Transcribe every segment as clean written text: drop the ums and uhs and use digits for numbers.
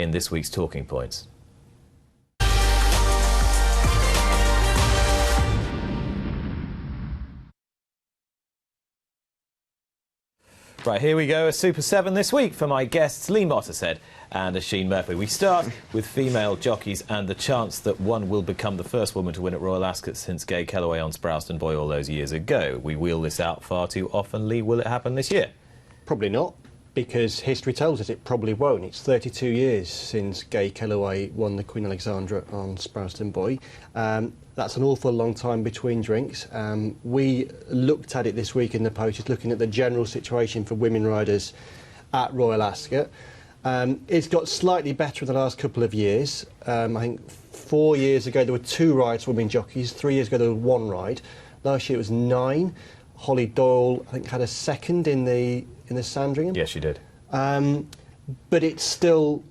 in this week's Talking Points. Right, here we go, a Super 7 this week for my guests Lee Mottershead and Oisin Murphy. We start with female jockeys and the chance that one will become the first woman to win at Royal Ascot since Gay Kellaway on Sprowston Boy all those years ago. We wheel this out far too often. Lee, will it happen this year? Probably not, because history tells us it probably won't. It's 32 years since Gay Kellaway won the Queen Alexandra on Sprowston Boy. That's an awful long time between drinks. We looked at it this week in the Post, just looking at the general situation for women riders at Royal Ascot. It's got slightly better in the last couple of years. I think 4 years ago there were 2 rides for women jockeys, 3 years ago there was 1 ride. Last year it was 9. Holly Doyle, I think, had a second in the Sandringham. Yes, she did. But it's still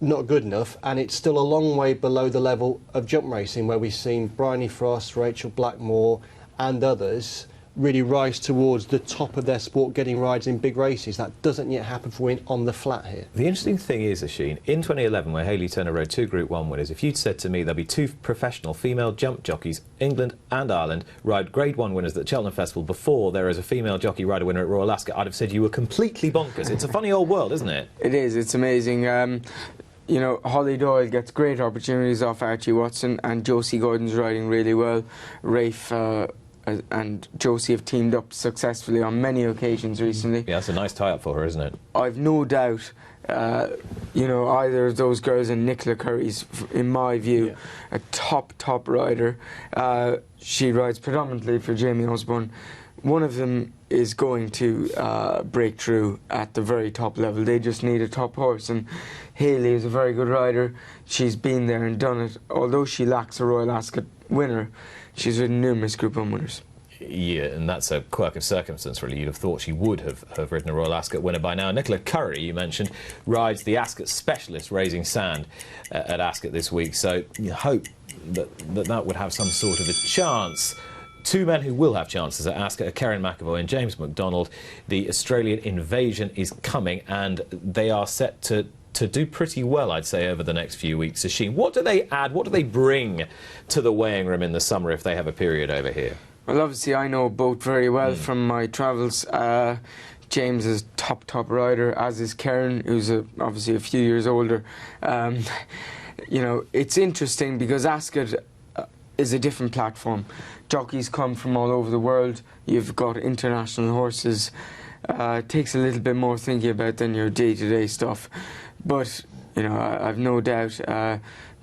not good enough, and it's still a long way below the level of jump racing, where we've seen Bryony Frost, Rachel Blackmore and others really rise towards the top of their sport, getting rides in big races. That doesn't yet happen for women on the flat here. The interesting thing is, Oisin, in 2011, where Hayley Turner rode 2 Group 1 winners, if you'd said to me there'll be 2 professional female jump jockeys, England and Ireland, ride Grade 1 winners at the Cheltenham Festival before there is a female jockey rider winner at Royal Ascot, I'd have said you were completely bonkers. It's a funny old world, isn't it? It is, it's amazing. You know, Holly Doyle gets great opportunities off Archie Watson, and Josie Gordon's riding really well. Rafe and Josie have teamed up successfully on many occasions recently. Yeah, that's a nice tie-up for her, isn't it? I've no doubt, you know, either of those girls, and Nicola Curry's, in my view, a top rider. She rides predominantly for Jamie Osborne. One of them is going to break through at the very top level. They just need a top horse, and Hayley is a very good rider. She's been there and done it. Although she lacks a Royal Ascot winner, she's ridden numerous Group 1 winners. Yeah, and that's a quirk of circumstance, really. You'd have thought she would have ridden a Royal Ascot winner by now. Nicola Curry, you mentioned, rides the Ascot Specialist Raising Sand at Ascot this week, so you hope that would have some sort of a chance. 2 men who will have chances at Ascot are Karen McAvoy and James McDonald. The Australian invasion is coming, and they are set to do pretty well, I'd say, over the next few weeks. Oisin, what do they add, what do they bring to the weighing room in the summer if they have a period over here? Well, obviously I know both very well from my travels. James is top rider, as is Karen, who's obviously a few years older. You know, it's interesting because Ascot is a different platform. Jockeys come from all over the world. You've got international horses. It takes a little bit more thinking about than your day-to-day stuff. But, you know, I've no doubt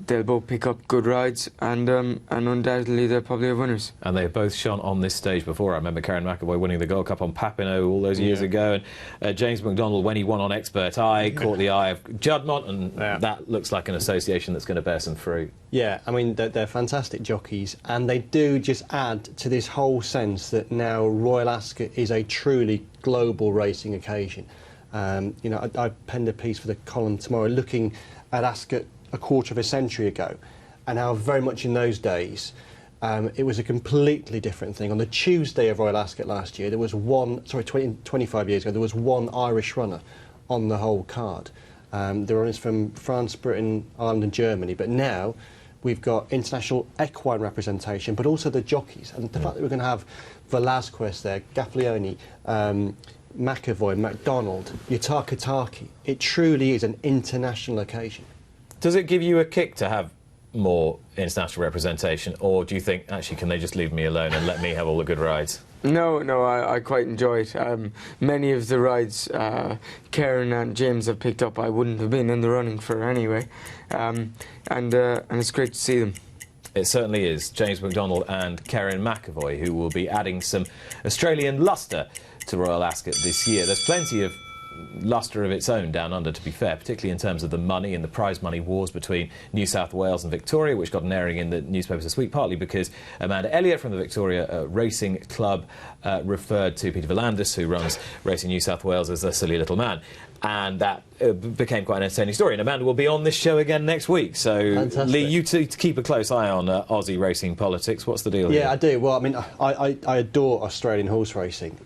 they'll both pick up good rides, and undoubtedly they'll probably have winners. And they've both shone on this stage before. I remember Karen McAvoy winning the Gold Cup on Papineau all those years ago, and James McDonald, when he won on Expert Eye, caught the eye of Juddmonte, and that looks like an association that's going to bear some fruit. Yeah, I mean, they're fantastic jockeys, and they do just add to this whole sense that now Royal Ascot is a truly global racing occasion. You know, I penned a piece for the column tomorrow looking at Ascot a quarter of a century ago, and how very much in those days it was a completely different thing. On the Tuesday of Royal Ascot last year, there was 25 years ago, there was 1 Irish runner on the whole card. There were runners from France, Britain, Ireland and Germany, but now we've got international equine representation, but also the jockeys. And the fact that we're going to have Velasquez there, Gaffalioni, McAvoy, McDonald, Yutaka, it truly is an international occasion. Does it give you a kick to have more international representation, or do you think, actually, can they just leave me alone and let me have all the good rides? No, I quite enjoy it. Many of the rides Karen and James have picked up, I wouldn't have been in the running for anyway, and it's great to see them. It certainly is. James McDonald and Karen McAvoy, who will be adding some Australian lustre to Royal Ascot this year. There's plenty of lustre of its own down under, to be fair, particularly in terms of the money and the prize money wars between New South Wales and Victoria, which got an airing in the newspapers this week, partly because Amanda Elliott from the Victoria Racing Club referred to Peter Volandis, who runs Racing New South Wales, as a silly little man. And that became quite an entertaining story. And Amanda will be on this show again next week. So, fantastic. Lee, you two keep a close eye on Aussie racing politics. What's the deal here? Yeah, I do. Well, I mean, I adore Australian horse racing,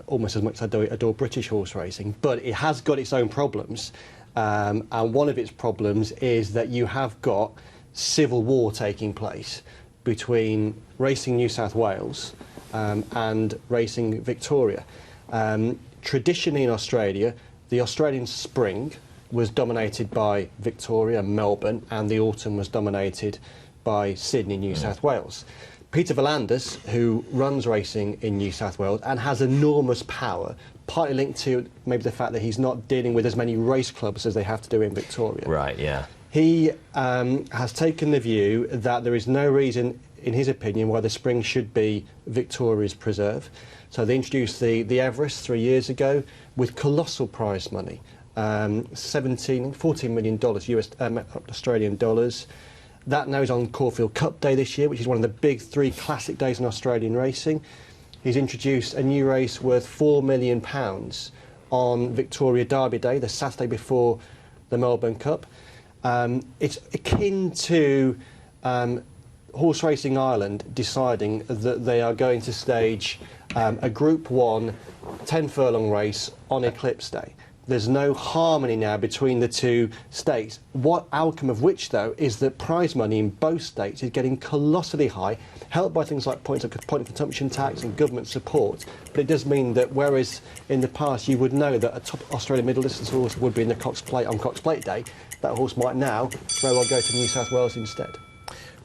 almost as much as I adore British horse racing. But it has got its own problems. and one of its problems is that you have got civil war taking place between Racing New South Wales and Racing Victoria. Traditionally in Australia, the Australian spring was dominated by Victoria, Melbourne, and the autumn was dominated by Sydney, New South Wales. Peter V'landys, who runs racing in New South Wales and has enormous power, partly linked to maybe the fact that he's not dealing with as many race clubs as they have to do in Victoria. Right, yeah. He has taken the view that there is no reason, in his opinion, why the spring should be Victoria's preserve. So they introduced the Everest 3 years ago with colossal prize money, $14 million Australian dollars. That now is on Caulfield Cup Day this year, which is one of the big 3 classic days in Australian racing. He's introduced a new race worth £4 million on Victoria Derby Day, the Saturday before the Melbourne Cup. It's akin to Horse Racing Ireland deciding that they are going to stage a Group 1 10-furlong race on Eclipse Day. There's no harmony now between the two states. What outcome of which, though, is that prize money in both states is getting colossally high, helped by things like point of consumption tax and government support. But it does mean that whereas in the past you would know that a top Australian middle distance horse would be in the Cox Plate on Cox Plate Day, that horse might now very well go to New South Wales instead.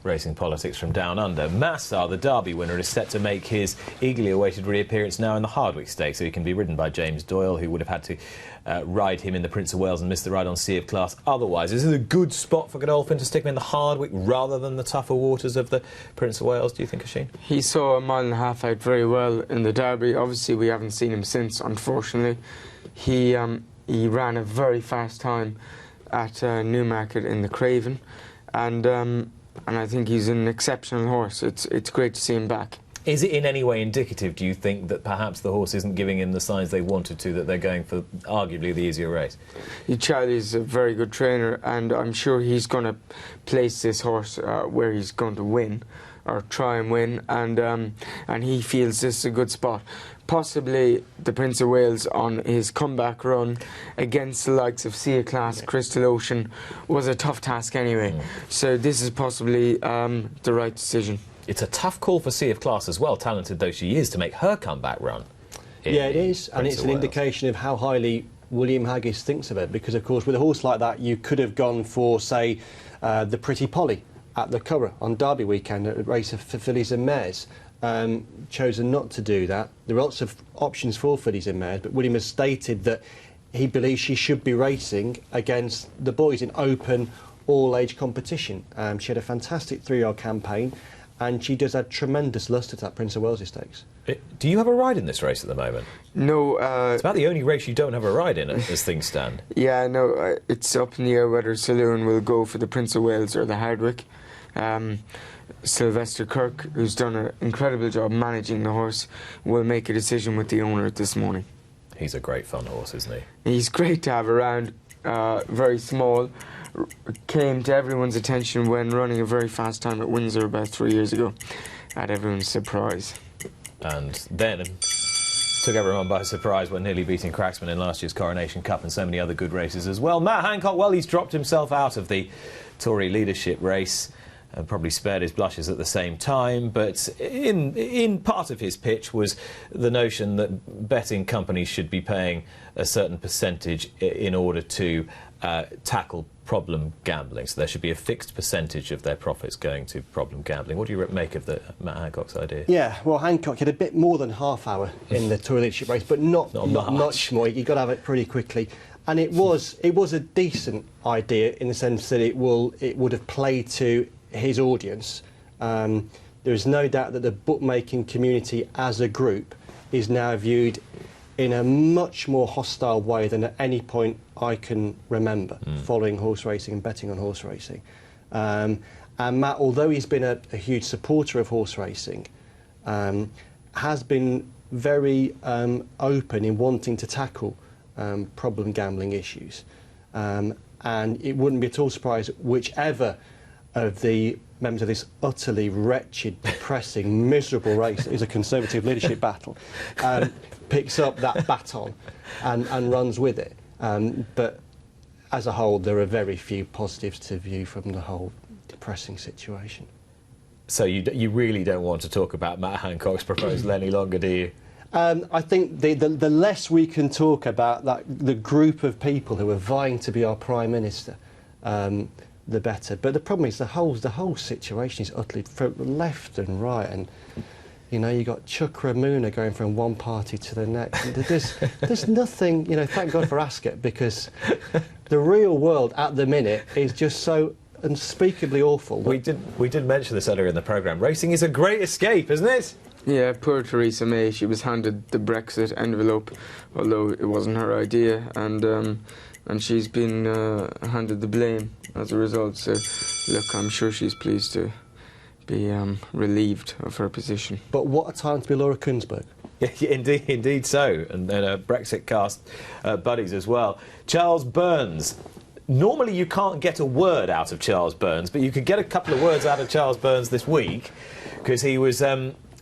Racing politics from down under. Massar, the Derby winner, is set to make his eagerly awaited reappearance now in the Hardwicke Stakes, so he can be ridden by James Doyle, who would have had to ride him in the Prince of Wales and missed the ride on Sea of Class otherwise. Is it a good spot for Godolphin to stick him in the Hardwicke rather than the tougher waters of the Prince of Wales, do you think, Oisin? He saw a mile and a half out very well in the Derby. Obviously, we haven't seen him since, unfortunately. He ran a very fast time at Newmarket in the Craven, and I think he's an exceptional horse. It's great to see him back. Is it in any way indicative, do you think, that perhaps the horse isn't giving him the signs they wanted to, that they're going for arguably the easier race? Charlie's a very good trainer, and I'm sure he's going to place this horse where he's going to win, or try and win, and he feels this is a good spot. Possibly the Prince of Wales on his comeback run against the likes of Sea of Class, Crystal Ocean was a tough task anyway. So this is possibly the right decision. It's a tough call for Sea of Class as well, talented though she is, to make her comeback run. Yeah, it is, and it's an indication of how highly William Haggis thinks of it, because of course with a horse like that you could have gone for, say, the Pretty Polly at the Curragh on Derby weekend, a race for fillies and mares. Chosen not to do that. There are lots of options for fillies and mares, but William has stated that he believes she should be racing against the boys in open, all-age competition. She had a fantastic 3-year-old campaign, and she does add tremendous lustre to that Prince of Wales Stakes. Do you have a ride in this race at the moment? No. It's about the only race you don't have a ride in as things stand. Yeah, no, it's up in the air whether Saloon will go for the Prince of Wales or the Hardwicke. Sylvester Kirk, who's done an incredible job managing the horse, will make a decision with the owner this morning. He's a great fun horse, isn't he? He's great to have around, very small, came to everyone's attention when running a very fast time at Windsor about 3 years ago, at everyone's surprise. And then took everyone by surprise when nearly beating Cracksman in last year's Coronation Cup and so many other good races as well. Matt Hancock, well, he's dropped himself out of the Tory leadership race and probably spared his blushes at the same time, but in part of his pitch was the notion that betting companies should be paying a certain percentage in order to tackle problem gambling. So there should be a fixed percentage of their profits going to problem gambling. What do you make of Matt Hancock's idea? Yeah, well, Hancock had a bit more than half hour in the Tory leadership race, but not much more. You've got to have it pretty quickly. And it was a decent idea in the sense that it would have played to his audience. There is no doubt that the bookmaking community as a group is now viewed in a much more hostile way than at any point I can remember following horse racing and betting on horse racing. And Matt, although he's been a huge supporter of horse racing, has been very open in wanting to tackle problem gambling issues. And it wouldn't be at all surprised whichever of the members of this utterly wretched, depressing, miserable race is a Conservative leadership battle, picks up that baton and runs with it. But as a whole, there are very few positives to view from the whole depressing situation. So you really don't want to talk about Matt Hancock's proposal any longer, do you? I think the less we can talk about the group of people who are vying to be our Prime Minister, the better. But the problem is the whole situation is utterly from left and right, and you know, you got Chuck Ramuna going from one party to the next. There's nothing, you know. Thank God for Ascot, because the real world at the minute is just so unspeakably awful. We did mention this earlier in the programme. Racing is a great escape, isn't it? Yeah, poor Theresa May. She was handed the Brexit envelope, although it wasn't her idea, and she's been handed the blame as a result. So, look, I'm sure she's pleased to be relieved of her position. But what a time to be Laura Kuenssberg. Yeah, indeed so, and Brexit cast buddies as well. Charles Burns. Normally you can't get a word out of Charles Burns, but you could get a couple of words out of Charles Burns this week, because he was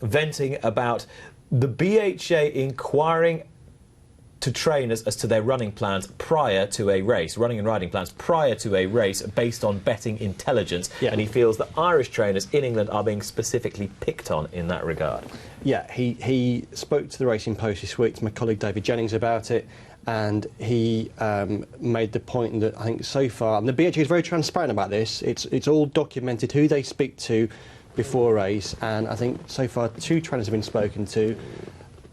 venting about the BHA inquiring to trainers as to their running plans prior to a race, running and riding plans prior to a race based on betting intelligence. Yeah. And he feels that Irish trainers in England are being specifically picked on in that regard. Yeah, he spoke to the Racing Post this week, to my colleague David Jennings, about it, and he made the point that I think so far, and the BHA is very transparent about this, it's all documented who they speak to before a race, and I think so far 2 trainers have been spoken to,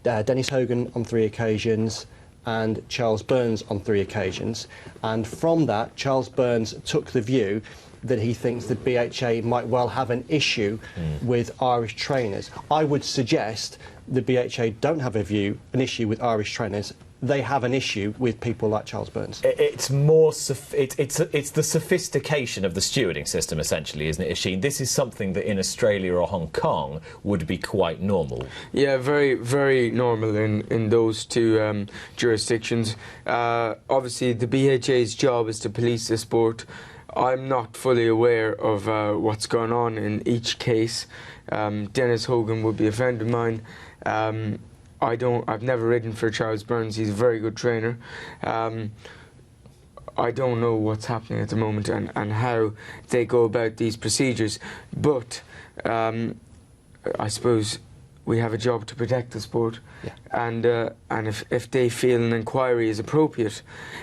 Dennis Hogan on 3 occasions, and Charles Burns on 3 occasions, and from that Charles Burns took the view that he thinks the BHA might well have an issue with Irish trainers. I would suggest the BHA don't have an issue with Irish trainers. They have an issue with people like Charles Burns. It's more it's the sophistication of the stewarding system, essentially, isn't it, Oisin? This is something that in Australia or Hong Kong would be quite normal. Yeah, very, very normal in those 2 jurisdictions. Obviously, the BHA's job is to police the sport. I'm not fully aware of what's going on in each case. Dennis Hogan would be a friend of mine. I've never ridden for Charles Burns. He's a very good trainer. I don't know what's happening at the moment and how they go about these procedures, but I suppose we have a job to protect the sport, yeah. And if they feel an inquiry is appropriate,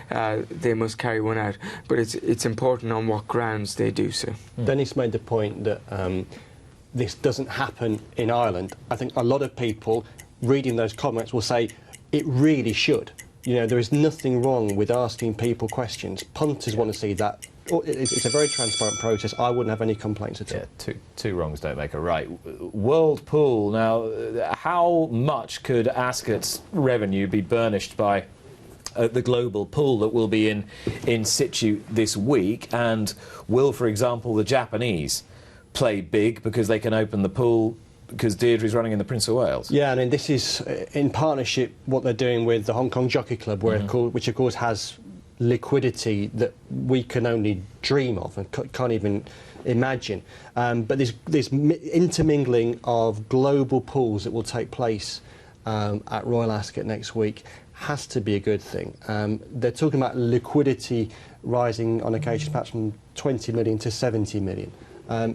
they must carry one out. But it's important on what grounds they do so. Dennis made the point that this doesn't happen in Ireland. I think a lot of people reading those comments will say it really should. You know, there is nothing wrong with asking people questions. Punters want to see that. It's a very transparent process. I wouldn't have any complaints at all. Yeah, two wrongs don't make a right. World Pool. Now, how much could Ascot's revenue be burnished by the global pool that will be in situ this week? And will, for example, the Japanese play big because they can open the pool because Deirdre's running in the Prince of Wales? Yeah, I mean, this is in partnership what they're doing with the Hong Kong Jockey Club, which of course has liquidity that we can only dream of and can't even imagine. But this intermingling of global pools that will take place at Royal Ascot next week has to be a good thing. They're talking about liquidity rising on occasion perhaps from 20 million to 70 million.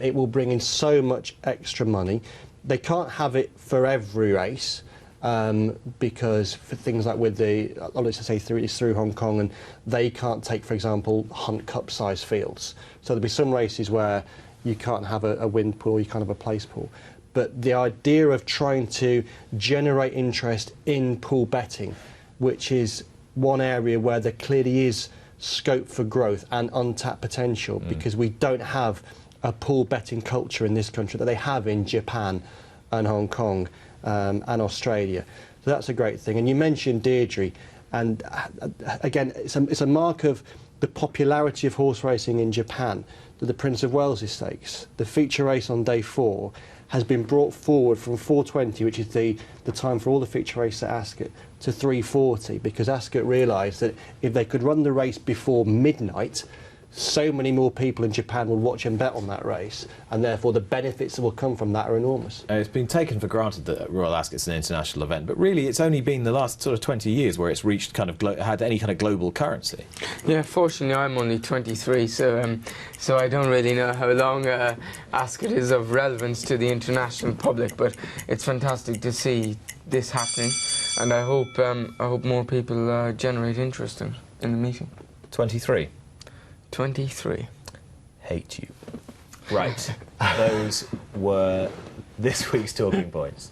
It will bring in so much extra money. They can't have it for every race because for things like with the, let's say through Hong Kong, and they can't take, for example, Hunt Cup size fields. So there'll be some races where you can't have a wind pool, you can't have a place pool. But the idea of trying to generate interest in pool betting, which is one area where there clearly is scope for growth and untapped potential, because we don't have a pool betting culture in this country that they have in Japan and Hong Kong and Australia. So that's a great thing. And you mentioned Deirdre, and again, it's a mark of the popularity of horse racing in Japan that the Prince of Wales Stakes, the feature race on day 4, has been brought forward from 4:20, which is the time for all the feature races at Ascot, to 3:40, because Ascot realised that if they could run the race before midnight, so many more people in Japan will watch and bet on that race, and therefore the benefits that will come from that are enormous. It's been taken for granted that Royal Ascot's an international event, but really it's only been the last sort of 20 years where it's reached kind of had any kind of global currency. Yeah, fortunately I'm only 23, so I don't really know how long Ascot is of relevance to the international public, but it's fantastic to see this happening, and I hope more people generate interest in the meeting. 23. 23. Hate you. Right. Those were this week's talking points.